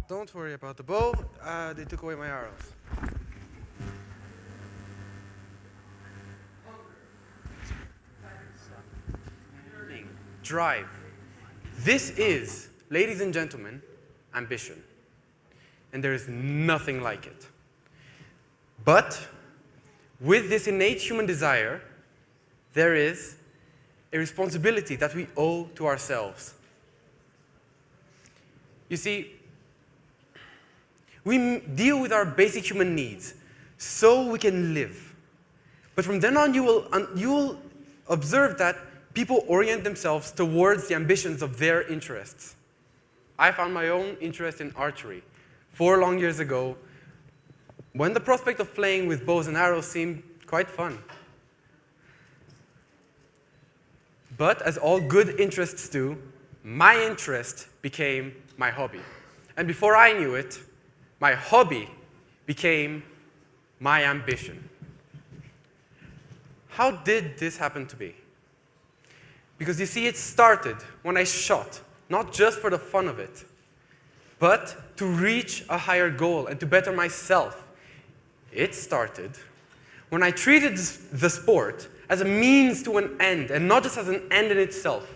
Don't worry about the bow. They took away my arrows. Drive. This is, ladies and gentlemen, ambition. And there is nothing like it. But with this innate human desire, there is a responsibility that we owe to ourselves. You see, we deal with our basic human needs so we can live. But from then on, you will observe that people orient themselves towards the ambitions of their interests. I found my own interest in archery 4 long years ago, when the prospect of playing with bows and arrows seemed quite fun. But as all good interests do, my interest became my hobby. And before I knew it, my hobby became my ambition. How did this happen to be? Because you see, it started when I shot, not just for the fun of it, but to reach a higher goal and to better myself. It started when I treated the sport as a means to an end and not just as an end in itself.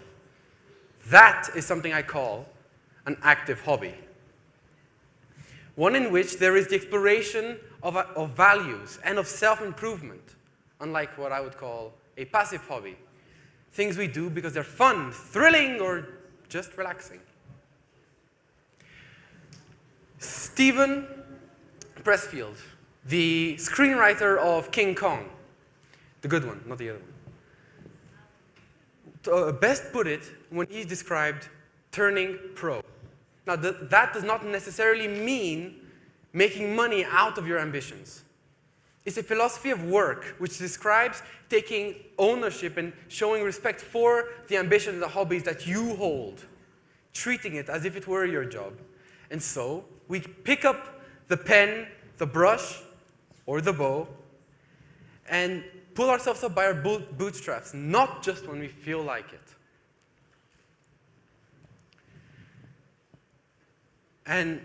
That is something I call an active hobby. One in which there is the exploration of values and of self-improvement, unlike what I would call a passive hobby. Things we do because they're fun, thrilling, or just relaxing. Steven Pressfield, the screenwriter of King Kong, the good one, not the other one, best put it when he described turning pro. Now, that does not necessarily mean making money out of your ambitions. It's a philosophy of work which describes taking ownership and showing respect for the ambitions and the hobbies that you hold, treating it as if it were your job. And so, we pick up the pen, the brush, or the bow, and pull ourselves up by our bootstraps, not just when we feel like it. And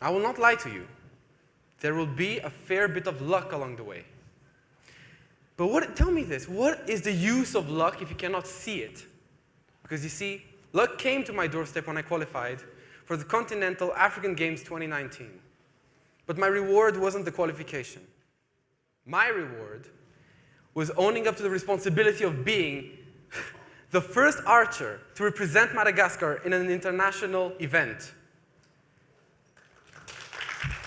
I will not lie to you. There will be a fair bit of luck along the way. But tell me this, what is the use of luck if you cannot see it? Because you see, luck came to my doorstep when I qualified for the Continental African Games 2019. But my reward wasn't the qualification. My reward was owning up to the responsibility of being the first archer to represent Madagascar in an international event.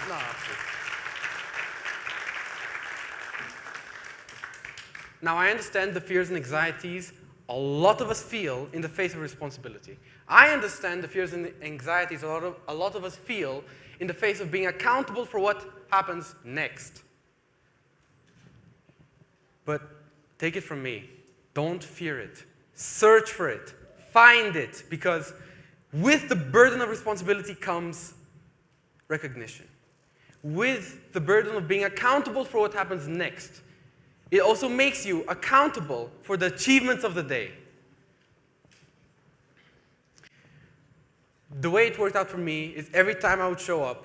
No, now, I understand the fears and anxieties a lot of us feel in the face of responsibility. I understand the fears and anxieties a lot of us feel in the face of being accountable for what happens next. But take it from me, don't fear it. Search for it. Find it. Because with the burden of responsibility comes recognition. With the burden of being accountable for what happens next, it also makes you accountable for the achievements of the day. The way it worked out for me is every time I would show up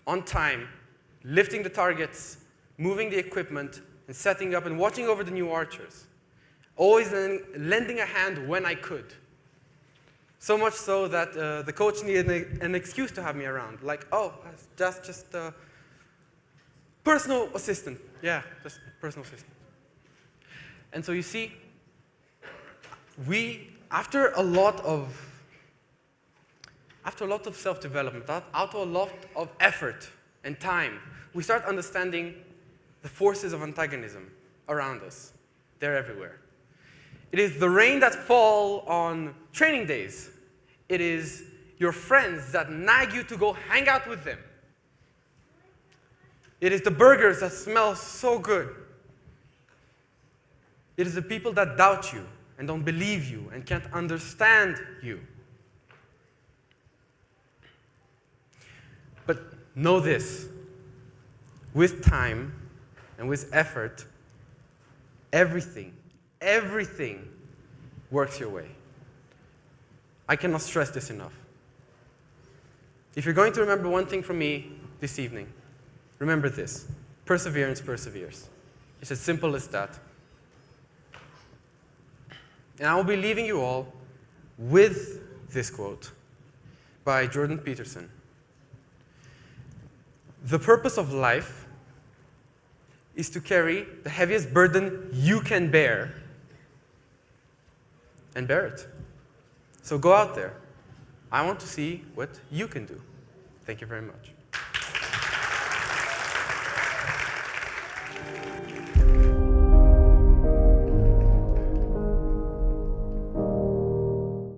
on time, lifting the targets, moving the equipment, and setting up and watching over the new archers. Always lending a hand when I could. So much so that the coach needed an excuse to have me around. Like, oh, just personal assistant. Yeah, just personal assistant. And so you see, after a lot of self-development, after a lot of effort and time, we start understanding the forces of antagonism around us. They're everywhere. It is the rain that fall on training days. It is your friends that nag you to go hang out with them. It is the burgers that smell so good. It is the people that doubt you and don't believe you and can't understand you. But know this, with time and with effort, everything works your way. I cannot stress this enough. If you're going to remember one thing from me this evening, remember this. Perseverance perseveres. It's as simple as that. And I will be leaving you all with this quote by Jordan Peterson. The purpose of life is to carry the heaviest burden you can bear and bear it. So go out there. I want to see what you can do. Thank you very much.